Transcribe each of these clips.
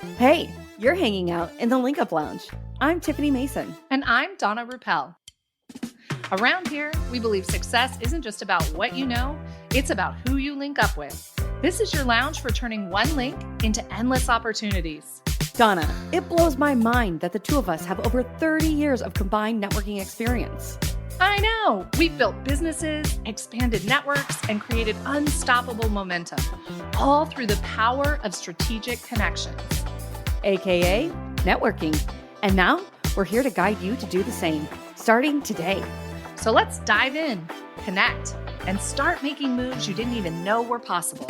Hey, you're hanging out in the Link Up Lounge. I'm Tiffany Mason. And I'm Donna Ruppel. Around here, we believe success isn't just about what you know, it's about who you link up with. This is your lounge for turning one link into endless opportunities. Donna, it blows my mind that the two of us have over 30 years of combined networking experience. I know! We've built businesses, expanded networks, and created unstoppable momentum, all through the power of strategic connections. AKA networking. And now we're here to guide you to do the same, starting today. So let's dive in, connect, and start making moves you didn't even know were possible.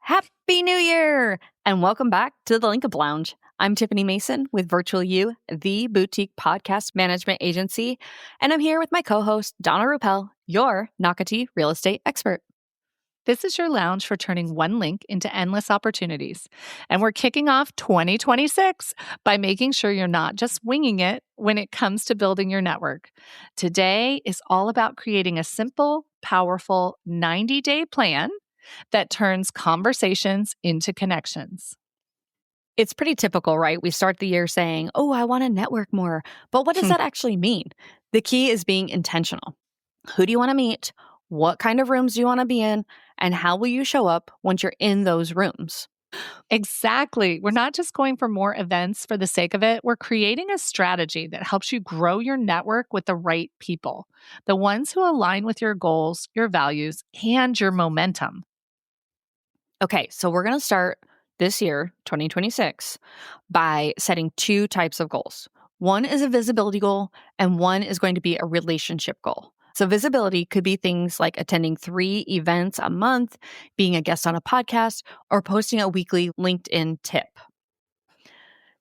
Happy New Year! And welcome back to the Link Up Lounge. I'm Tiffany Mason with Virtual You, the boutique podcast management agency. And I'm here with my co-host, Donna Ruppel, your Nocatee real estate expert. This is your lounge for turning one link into endless opportunities. And we're kicking off 2026 by making sure you're not just winging it when it comes to building your network. Today is all about creating a simple, powerful 90-day plan that turns conversations into connections. It's pretty typical, right? We start the year saying, oh, I want to network more. But what does that actually mean? The key is being intentional. Who do you want to meet? What kind of rooms do you want to be in? And how will you show up once you're in those rooms? Exactly. We're not just going for more events for the sake of it. We're creating a strategy that helps you grow your network with the right people, the ones who align with your goals, your values, and your momentum. Okay, so we're going to start this year, 2026, by setting two types of goals. One is a visibility goal, and one is going to be a relationship goal. So visibility could be things like attending 3 events a month, being a guest on a podcast, or posting a weekly LinkedIn tip.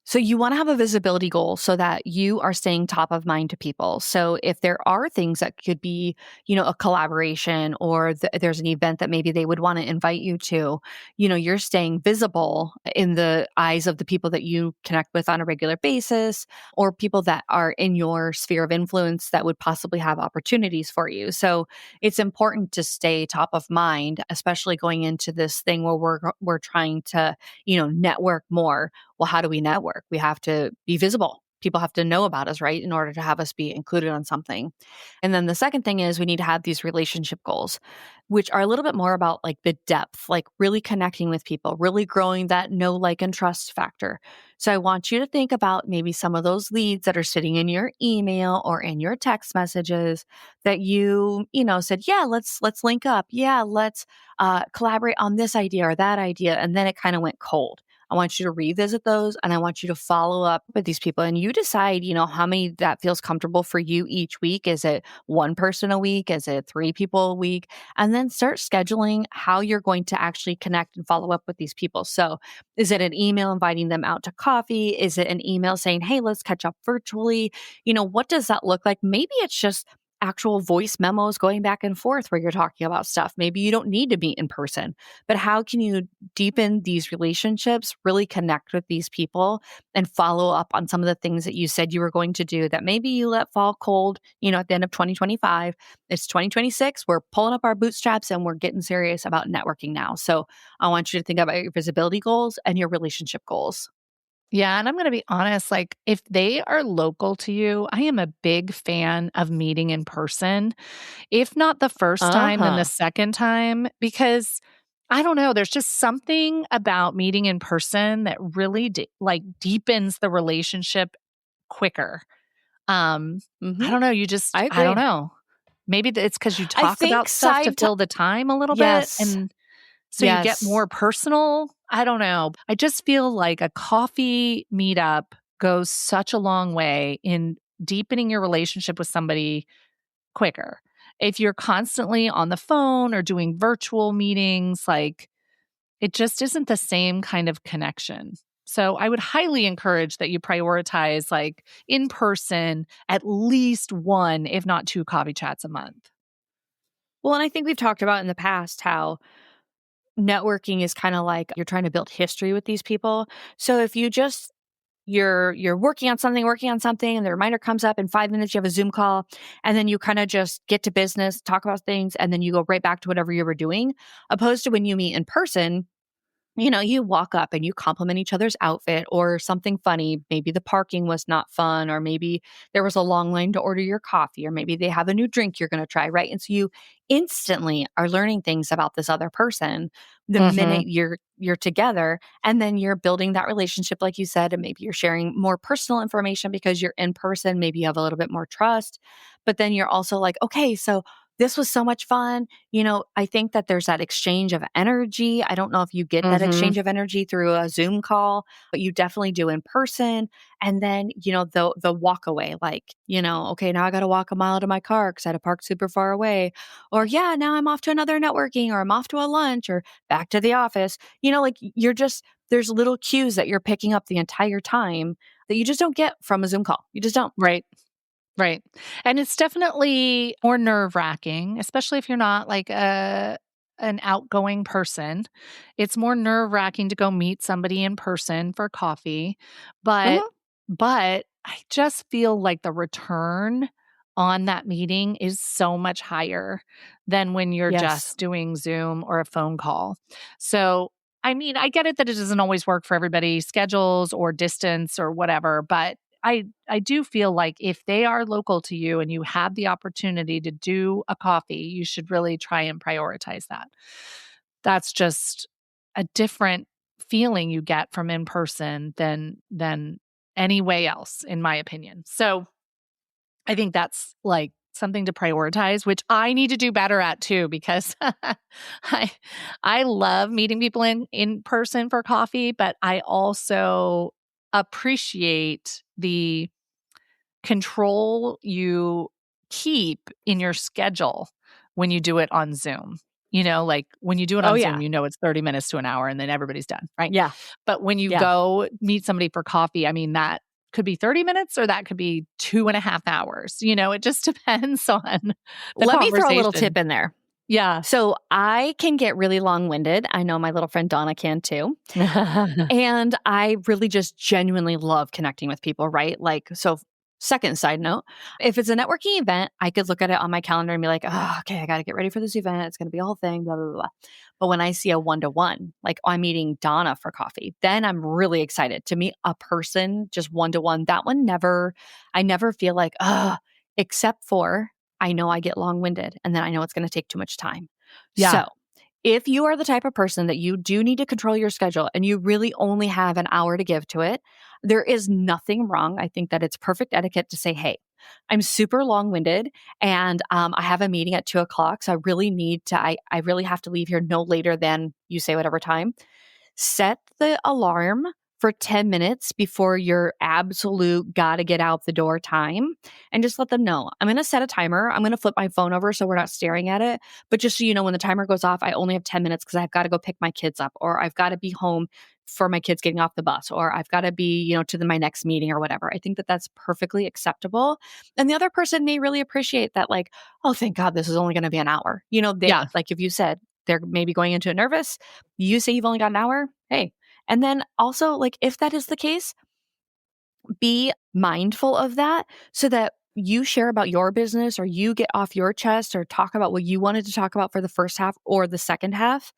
So you want to have a visibility goal so that you are staying top of mind to people. So if there are things that could be, a collaboration or there's an event that maybe they would want to invite you to, you're staying visible in the eyes of the people that you connect with on a regular basis or people that are in your sphere of influence that would possibly have opportunities for you. So it's important to stay top of mind, especially going into this thing where we're trying to, network more. Well, how do we network? We have to be visible. People have to know about us, right? In order to have us be included on something. And then the second thing is we need to have these relationship goals, which are a little bit more about like the depth, like really connecting with people, really growing that know, like, and trust factor. So I want you to think about maybe some of those leads that are sitting in your email or in your text messages that you said, yeah, let's link up. Yeah, let's collaborate on this idea or that idea. And then it kind of went cold. I want you to revisit those and I want you to follow up with these people and you decide, how many that feels comfortable for you each week. Is it one person a week? Is it 3 people a week? And then start scheduling how you're going to actually connect and follow up with these people. So is it an email inviting them out to coffee? Is it an email saying, hey, let's catch up virtually? What does that look like? Maybe it's just actual voice memos going back and forth where you're talking about stuff. Maybe you don't need to meet in person, but how can you deepen these relationships, really connect with these people and follow up on some of the things that you said you were going to do that maybe you let fall cold, at the end of 2025. It's 2026. We're pulling up our bootstraps and we're getting serious about networking now. So I want you to think about your visibility goals and your relationship goals. Yeah. And I'm going to be honest, like if they are local to you, I am a big fan of meeting in person. If not the first time, then the second time, because I don't know, there's just something about meeting in person that really deepens the relationship quicker. I don't know. I don't know. Maybe it's because you talk about stuff to fill the time a little bit. And so you get more personal. I don't know. I just feel like a coffee meetup goes such a long way in deepening your relationship with somebody quicker. If you're constantly on the phone or doing virtual meetings, like it just isn't the same kind of connection. So I would highly encourage that you prioritize like in person, at least 1, if not 2 coffee chats a month. Well, and I think we've talked about in the past how networking is kind of like you're trying to build history with these people. So if you just you're working on something and the reminder comes up in 5 minutes, you have a Zoom call and then you kind of just get to business, talk about things and then you go right back to whatever you were doing, opposed to when you meet in person, you walk up and you compliment each other's outfit or something funny. Maybe the parking was not fun, or maybe there was a long line to order your coffee, or maybe they have a new drink you're going to try, right? And so you instantly are learning things about this other person the Mhm. minute you're together, and then you're building that relationship like you said, and maybe you're sharing more personal information because you're in person, maybe you have a little bit more trust. But then you're also like, okay, so this was so much fun. I think that there's that exchange of energy. I don't know if you get that Mhm. exchange of energy through a Zoom call, but you definitely do in person. And then, the walk away, like, okay, now I got to walk a mile to my car because I had to park super far away. Or yeah, now I'm off to another networking, or I'm off to a lunch, or back to the office. Like there's little cues that you're picking up the entire time that you just don't get from a Zoom call. You just don't. Right. Right. And it's definitely more nerve-wracking, especially if you're not like an outgoing person. It's more nerve-wracking to go meet somebody in person for coffee, but Mhm. but I just feel like the return on that meeting is so much higher than when you're Yes. just doing Zoom or a phone call. So, I mean, I get it that it doesn't always work for everybody's schedules or distance or whatever, but I do feel like if they are local to you and you have the opportunity to do a coffee, you should really try and prioritize that. That's just a different feeling you get from in person than any way else, in my opinion. So I think that's like something to prioritize, which I need to do better at too, because I I love meeting people in person for coffee, but I also appreciate the control you keep in your schedule when you do it on Zoom. Like when you do it Oh on Zoom, yeah. it's 30 minutes to an hour and then everybody's done, right? Yeah. But when you Yeah. go meet somebody for coffee, I mean, that could be 30 minutes or that could be 2.5 hours. It just depends on the Let me throw a little conversation. tip in there. Yeah. So I can get really long winded. I know my little friend Donna can too. And I really just genuinely love connecting with people, right? Like, so second side note, if it's a networking event, I could look at it on my calendar and be like, oh, okay, I got to get ready for this event. It's going to be a whole thing, blah, blah, blah. But when I see a one to one, like I'm meeting Donna for coffee, then I'm really excited to meet a person just one to one. That one I never feel like, except for I know I get long winded and then I know it's going to take too much time. Yeah. So if you are the type of person that you do need to control your schedule and you really only have an hour to give to it, there is nothing wrong. I think that it's perfect etiquette to say, hey, I'm super long winded and I have a meeting at 2 o'clock. So I really I really have to leave here no later than you say whatever time. Set the alarm for 10 minutes before your absolute gotta get out the door time and just let them know. I'm going to set a timer. I'm going to flip my phone over so we're not staring at it. But just so you know, when the timer goes off, I only have 10 minutes because I've got to go pick my kids up, or I've got to be home for my kids getting off the bus, or I've got to be, to my next meeting or whatever. I think that that's perfectly acceptable. And the other person may really appreciate that, like, oh, thank God this is only going to be an hour. Yeah. Like if you said they're maybe going into it nervous, you say you've only got an hour. Hey, and then also, like, if that is the case, be mindful of that so that you share about your business or you get off your chest or talk about what you wanted to talk about for the first half or the second half,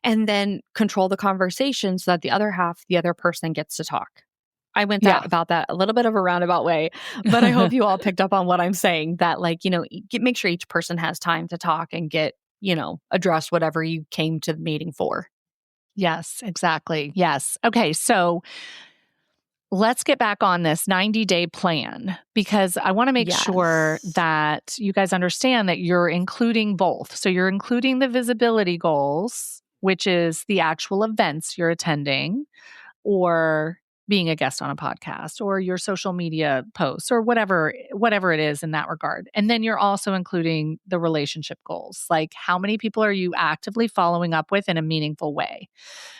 and then control the conversation so that the other half, the other person gets to talk. I went Yeah. that about that a little bit of a roundabout way, but I hope you all picked up on what I'm saying, that like, make sure each person has time to talk and get, address whatever you came to the meeting for. Yes, exactly. Yes. Okay. So let's get back on this 90-day plan because I want to make sure Yes. that you guys understand that you're including both. So you're including the visibility goals, which is the actual events you're attending or being a guest on a podcast or your social media posts or whatever it is in that regard. And then you're also including the relationship goals. Like how many people are you actively following up with in a meaningful way?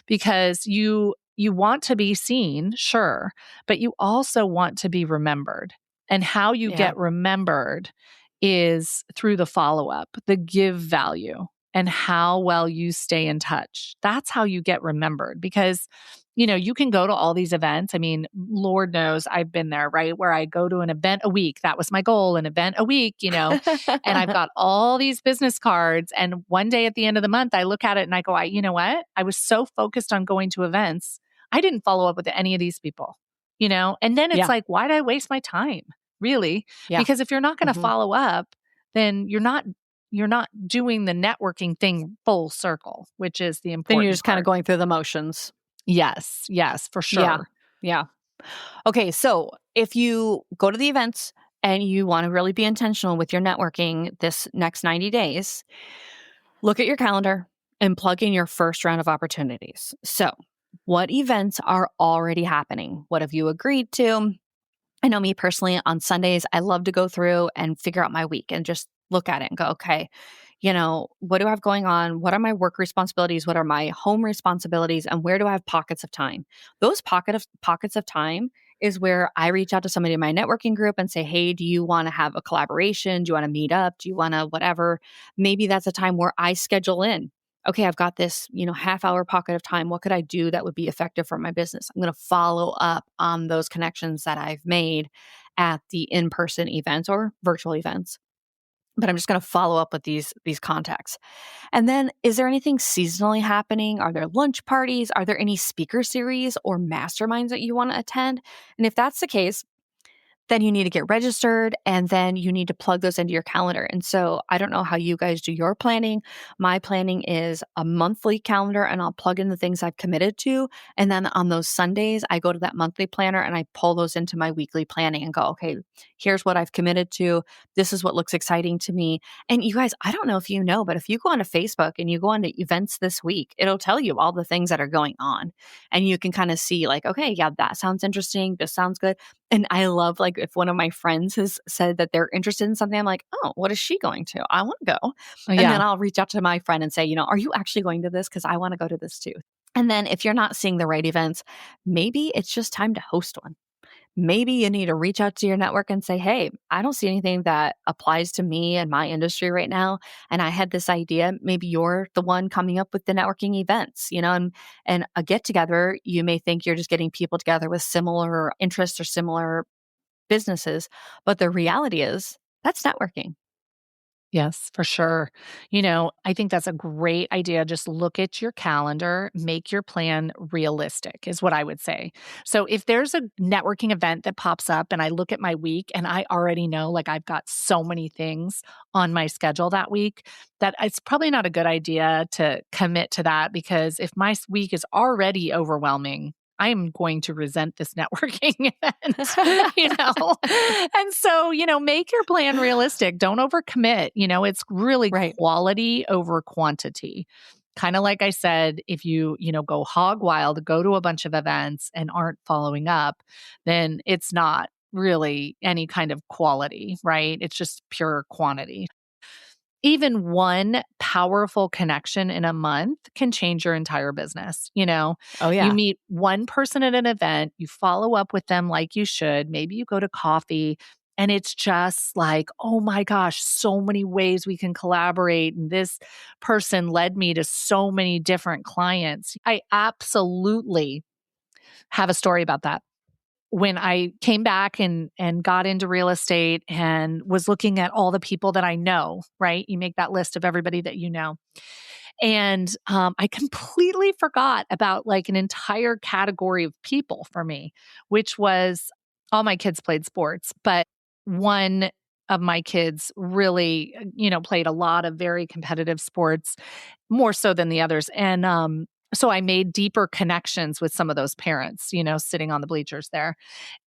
Because you want to be seen, sure, but you also want to be remembered. And how you Yeah. get remembered is through the follow-up, the give value. and how well you stay in touch. That's how you get remembered because, you can go to all these events. I mean, Lord knows I've been there, right? Where I go to an event a week. That was my goal, an event a week, and I've got all these business cards. And one day at the end of the month, I look at it and I go, you know what? I was so focused on going to events. I didn't follow up with any of these people, And then it's Yeah. like, why did I waste my time? Really? Yeah. Because if you're not going to Mhm. follow up, then you're not doing the networking thing full circle, which is the Then you're important just kinda part. going through the motions. Yes, yes, for Yeah. sure. Yeah. Okay, so if you go to the events and you wanna really be intentional with your networking this next 90 days, look at your calendar and plug in your first round of opportunities. So, what events are already happening? What have you agreed to? I know me personally, on Sundays, I love to go through and figure out my week and just look at it and go, okay, what do I have going on? What are my work responsibilities? What are my home responsibilities? And where do I have pockets of time? Those pockets of time is where I reach out to somebody in my networking group and say, hey, do you want to have a collaboration? Do you want to meet up? Do you want to whatever? Maybe that's a time where I schedule in. Okay, I've got this, half hour pocket of time. What could I do that would be effective for my business? I'm going to follow up on those connections that I've made at the in-person events or virtual events. But I'm just going to follow up with these contacts. And then is there anything seasonally happening? Are there lunch parties? Are there any speaker series or masterminds that you want to attend? And if that's the case, then you need to get registered and then you need to plug those into your calendar. And so I don't know how you guys do your planning. My planning is a monthly calendar and I'll plug in the things I've committed to. And then on those Sundays, I go to that monthly planner and I pull those into my weekly planning and go, okay, here's what I've committed to. This is what looks exciting to me. And you guys, I don't know if you know, but if you go onto Facebook and you go onto events this week, it'll tell you all the things that are going on. And you can kind of see like, okay, yeah, that sounds interesting. This sounds good. And I love, like, if one of my friends has said that they're interested in something, I'm like, "Oh, what is she going to? I wanna go." And then Yeah. I'll reach out to my friend and say, "Are you actually going to this? Because I wanna go to this too." And then if you're not seeing the right events, maybe it's just time to host one. Maybe you need to reach out to your network and say, hey, I don't see anything that applies to me and my industry right now. And I had this idea. Maybe you're the one coming up with the networking events, and a get together, you may think you're just getting people together with similar interests or similar businesses. But the reality is that's networking. Yes, for sure. I think that's a great idea. Just look at your calendar, make your plan realistic, is what I would say. So, if there's a networking event that pops up and I look at my week and I already know, like, I've got so many things on my schedule that week, that it's probably not a good idea to commit to that because if my week is already overwhelming, I am going to resent this networking event, you know? And so, make your plan realistic. Don't overcommit. It's really Right. quality over quantity. Kind of like I said, if go hog wild, go to a bunch of events and aren't following up, then it's not really any kind of quality, right? It's just pure quantity. Even one powerful connection in a month can change your entire business. Oh, You yeah. meet one person at an event, you follow up with them like you should, maybe you go to coffee, and it's just like, oh my gosh, so many ways we can collaborate. And this person led me to so many different clients. I absolutely have a story about that. When I came back and got into real estate and was looking at all the people that I know, right? You make that list of everybody that you know. And I completely forgot about like an entire category of people for me, which was all my kids played sports, but one of my kids really, played a lot of very competitive sports, more so than the others. And so I made deeper connections with some of those parents, sitting on the bleachers there.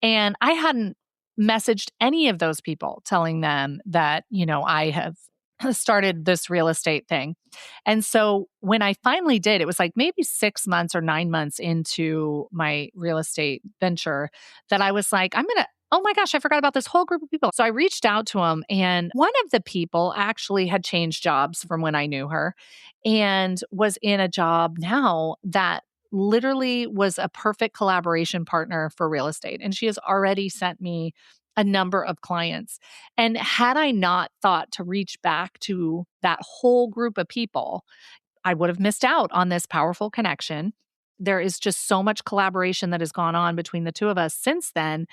And I hadn't messaged any of those people telling them that, I have started this real estate thing. And so when I finally did, it was like maybe 6 months or 9 months into my real estate venture that I was like, oh my gosh, I forgot about this whole group of people. So I reached out to them, and one of the people actually had changed jobs from when I knew her and was in a job now that literally was a perfect collaboration partner for real estate. And she has already sent me a number of clients. And had I not thought to reach back to that whole group of people, I would have missed out on this powerful connection. There is just so much collaboration that has gone on between the two of us since then.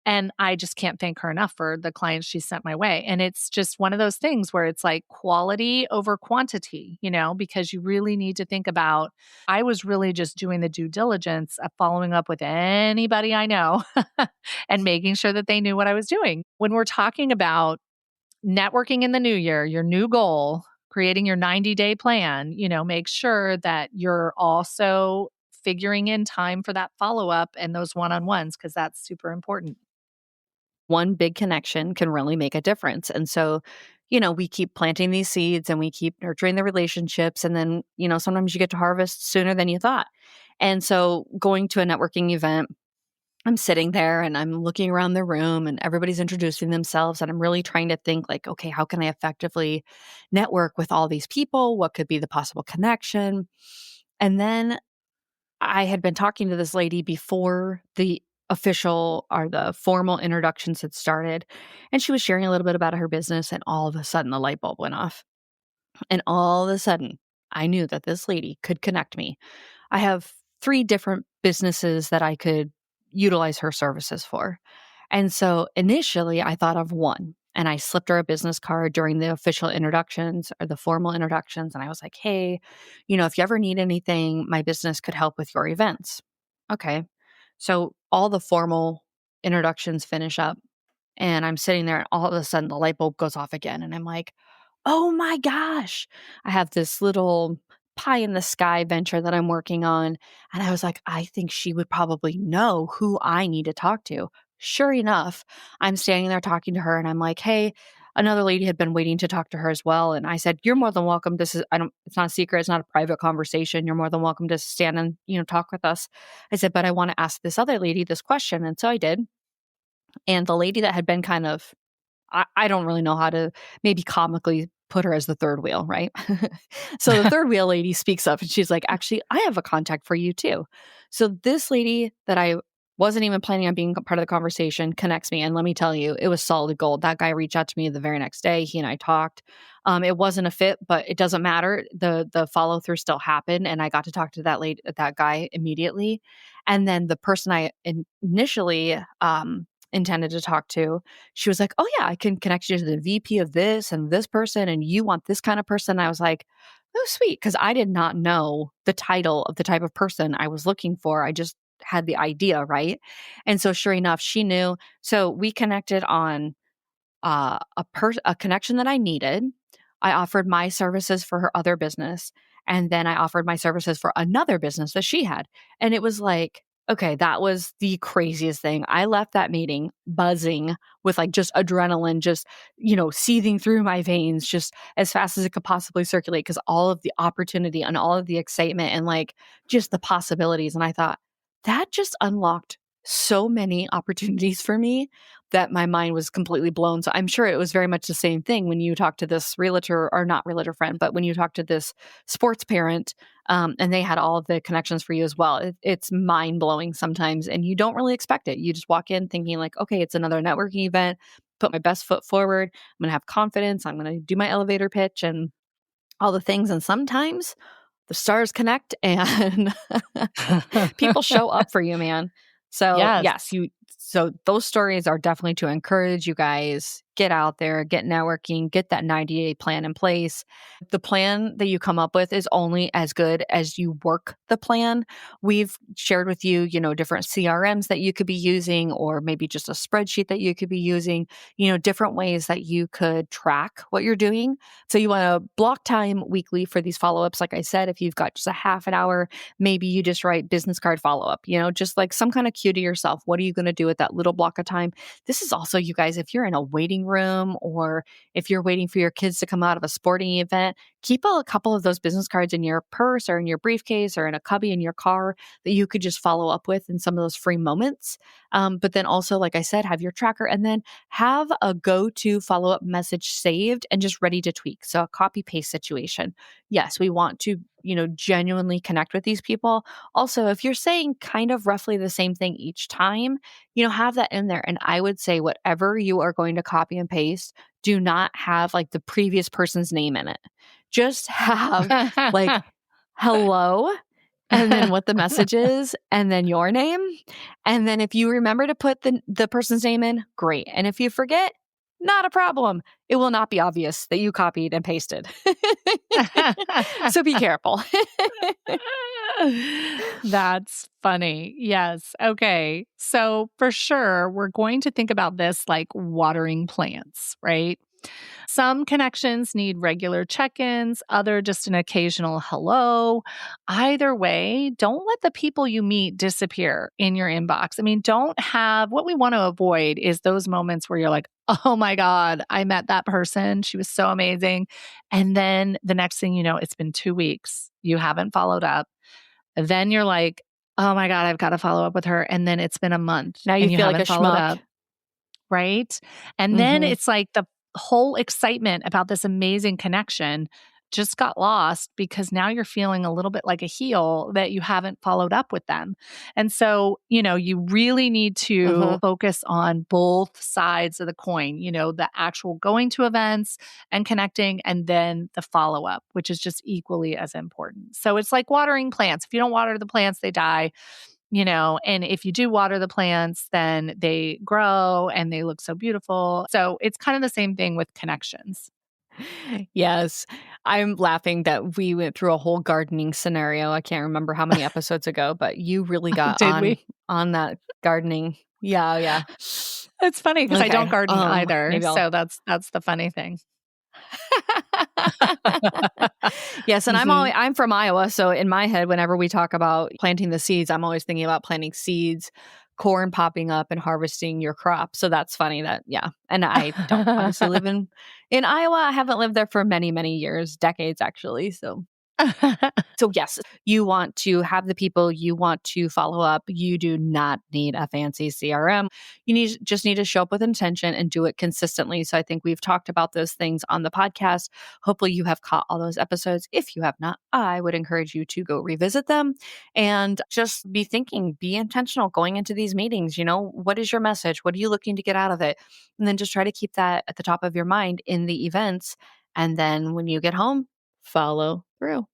And I just can't thank her enough for the clients she sent my way. And it's just one of those things where it's like quality over quantity, because you really need to think about. I was really just doing the due diligence of following up with anybody I know and making sure that they knew what I was doing. When we're talking about networking in the new year, your new goal, creating your 90-day plan, make sure that you're also figuring in time for that follow up and those one on ones, because that's super important. One big connection can really make a difference. And so, we keep planting these seeds and we keep nurturing the relationships. And then, sometimes you get to harvest sooner than you thought. And so, going to a networking event, I'm sitting there and I'm looking around the room and everybody's introducing themselves. And I'm really trying to think, like, okay, how can I effectively network with all these people? What could be the possible connection? And then I had been talking to this lady before the official or the formal introductions had started, and she was sharing a little bit about her business, and all of a sudden the light bulb went off. And all of a sudden, I knew that this lady could connect me. I have 3 different businesses that I could utilize her services for. And so initially, I thought of one, and I slipped her a business card during the official introductions or the formal introductions. And I was like, hey, if you ever need anything, my business could help with your events. Okay. So all the formal introductions finish up, and I'm sitting there, and all of a sudden the light bulb goes off again. And I'm like, oh my gosh, I have this little pie in the sky venture that I'm working on. And I was like, I think she would probably know who I need to talk to. Sure enough, I'm standing there talking to her and I'm like, hey, another lady had been waiting to talk to her as well. And I said, you're more than welcome. It's not a secret. It's not a private conversation. You're more than welcome to stand and, talk with us. I said, but I want to ask this other lady this question. And so I did. And the lady that had been kind of, I don't really know how to maybe comically put her as the third wheel, right? So the third wheel lady speaks up and she's like, actually, I have a contact for you too. So this lady that I wasn't even planning on being part of the conversation connects me. And let me tell you, it was solid gold. That guy reached out to me the very next day. He and I talked. It wasn't a fit, but it doesn't matter. The follow through still happened. And I got to talk to that guy immediately. And then the person I initially intended to talk to, she was like, oh yeah, I can connect you to the VP of this and this person, and you want this kind of person. And I was like, oh sweet, because I did not know the title of the type of person I was looking for. I just had the idea, right? And so sure enough, she knew. So we connected on a connection that I needed. I offered my services for her other business, and then I offered my services for another business that she had. And it was like, okay, that was the craziest thing. I left that meeting buzzing with like just adrenaline, just, seething through my veins just as fast as it could possibly circulate, because all of the opportunity and all of the excitement and like just the possibilities. And I thought that just unlocked so many opportunities for me that my mind was completely blown. So I'm sure it was very much the same thing when you talk to this realtor, or not realtor friend, but when you talk to this sports parent, and they had all of the connections for you as well. It's mind blowing sometimes, and you don't really expect it. You just walk in thinking like, okay, it's another networking event. Put my best foot forward. I'm going to have confidence. I'm going to do my elevator pitch and all the things. And sometimes the stars connect and people show up for you, man. So Yes. yes, so those stories are definitely to encourage you guys, get out there, get networking, get that 90-day plan in place. The plan that you come up with is only as good as you work the plan. We've shared with you, different CRMs that you could be using, or maybe just a spreadsheet that you could be using, different ways that you could track what you're doing. So you want to block time weekly for these follow-ups. Like I said, if you've got just a half an hour, maybe you just write business card follow-up, just like some kind of cue to yourself. What are you going to do with that little block of time? This is also, you guys, if you're in a waiting room or if you're waiting for your kids to come out of a sporting event, keep a couple of those business cards in your purse or in your briefcase or in a cubby in your car that you could just follow up with in some of those free moments. But then also, like I said, have your tracker and then have a go-to follow-up message saved and just ready to tweak. So a copy paste situation. Yes, we want to genuinely connect with these people. Also, if you're saying kind of roughly the same thing each time, have that in there. And I would say whatever you are going to copy and paste, do not have like the previous person's name in it. Just have like hello and then what the message is and then your name. And then if you remember to put the person's name in, great. And if you forget, not a problem. It will not be obvious that you copied and pasted. So be careful. That's funny. Yes. Okay. So for sure, we're going to think about this like watering plants, right? Some connections need regular check ins, other just an occasional hello. Either way, don't let the people you meet disappear in your inbox. I mean, don't have what we want to avoid is those moments where you're like, oh my God, I met that person. She was so amazing. And then the next thing you know, it's been 2 weeks. You haven't followed up. Then you're like, oh my God, I've got to follow up with her. And then it's been a month Now you and you feel like a haven't followed schmuck. up. Right. And then Mhm. it's like the whole excitement about this amazing connection just got lost because now you're feeling a little bit like a heel that you haven't followed up with them. And so, you really need to Mhm. focus on both sides of the coin, the actual going to events and connecting, and then the follow up, which is just equally as important. So it's like watering plants. If you don't water the plants, they die. And if you do water the plants, then they grow and they look so beautiful. So it's kind of the same thing with connections. Yes. I'm laughing that we went through a whole gardening scenario. I can't remember how many episodes ago, but you really got Did we? on that gardening. Yeah, yeah. It's funny because I don't Okay. garden either. Maybe I'll So that's the funny thing. Yes, and Mhm. I'm from Iowa, so in my head, whenever we talk about planting the seeds, I'm always thinking about planting seeds, corn popping up, and harvesting your crop. So that's funny that and I don't obviously live in Iowa. I haven't lived there for many, many years, decades actually. So yes, you want to have the people you want to follow up. You do not need a fancy CRM. Just need to show up with intention and do it consistently. So I think we've talked about those things on the podcast. Hopefully you have caught all those episodes. If you have not, I would encourage you to go revisit them and just be intentional going into these meetings. What is your message? What are you looking to get out of it? And then just try to keep that at the top of your mind in the events. And then when you get home, follow through.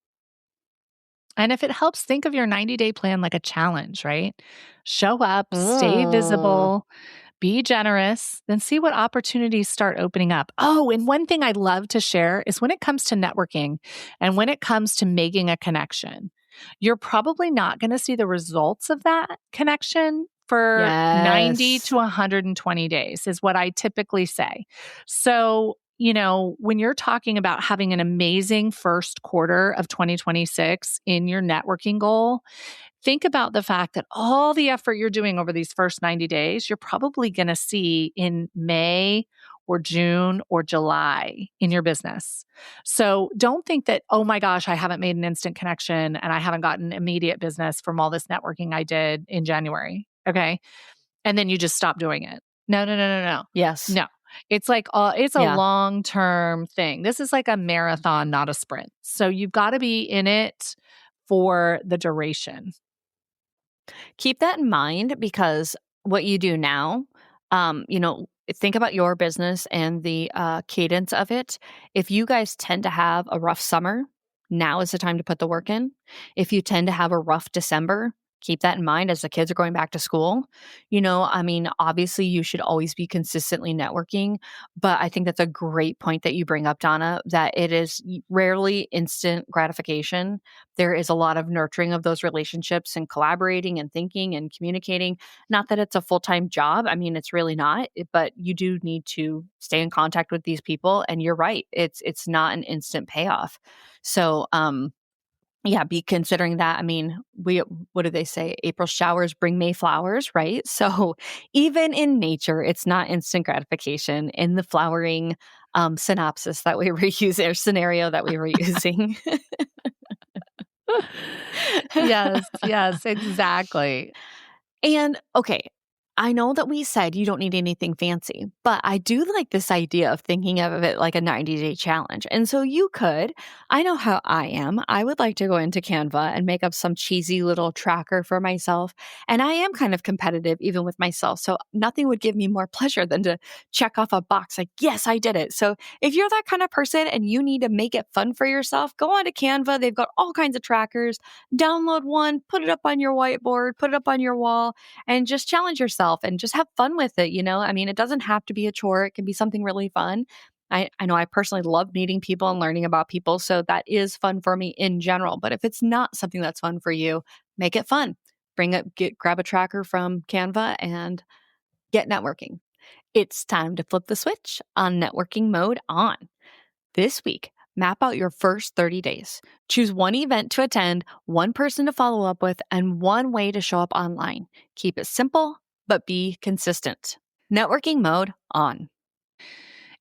And if it helps, think of your 90-day plan like a challenge, right? Show up, stay Mm. visible, be generous, then see what opportunities start opening up. Oh, and one thing I'd love to share is when it comes to networking and when it comes to making a connection, you're probably not going to see the results of that connection for 90 to Yes. 120 days, is what I typically say. So, when you're talking about having an amazing first quarter of 2026 in your networking goal, think about the fact that all the effort you're doing over these first 90 days, you're probably going to see in May or June or July in your business. So don't think that, oh my gosh, I haven't made an instant connection and I haven't gotten immediate business from all this networking I did in January. Okay. And then you just stop doing it. No, no, no, no, no. Yes. No. It's like it's a Yeah. long-term thing. This is like a marathon, not a sprint. So you've got to be in it for the duration. Keep that in mind because what you do now, think about your business and the cadence of it. If you guys tend to have a rough summer, now is the time to put the work in. If you tend to have a rough December, keep that in mind as the kids are going back to school. Obviously, you should always be consistently networking, but I think that's a great point that you bring up, Donna, that it is rarely instant gratification. There is a lot of nurturing of those relationships and collaborating and thinking and communicating. Not that it's a full time job. I mean, it's really not, but you do need to stay in contact with these people. And you're right. It's not an instant payoff. So, yeah, be considering that. I mean, what do they say? April showers bring May flowers, right? So even in nature, it's not instant gratification in the flowering synopsis that we were using or scenario that we were using. Yes, yes, exactly. And okay, I know that we said you don't need anything fancy, but I do like this idea of thinking of it like a 90-day challenge. And so you could, I know how I am. I would like to go into Canva and make up some cheesy little tracker for myself. And I am kind of competitive even with myself. So nothing would give me more pleasure than to check off a box like, yes, I did it. So if you're that kind of person and you need to make it fun for yourself, go on to Canva. They've got all kinds of trackers. Download one, put it up on your whiteboard, put it up on your wall, and just challenge yourself and just have fun with it. I mean, it doesn't have to be a chore. It can be something really fun. I know I personally love meeting people and learning about people. So that is fun for me in general. But if it's not something that's fun for you, make it fun. Grab a tracker from Canva and get networking. It's time to flip the switch on networking mode on. This week, map out your first 30 days. Choose one event to attend, one person to follow up with, and one way to show up online. Keep it simple, but be consistent. Networking mode on.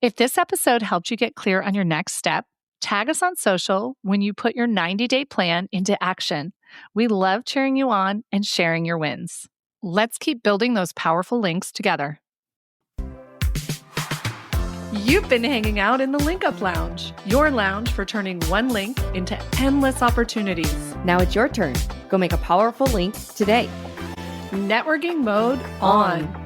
If this episode helped you get clear on your next step, tag us on social when you put your 90-day plan into action. We love cheering you on and sharing your wins. Let's keep building those powerful links together. You've been hanging out in the Link Up Lounge, your lounge for turning one link into endless opportunities. Now it's your turn. Go make a powerful link today. Networking mode on.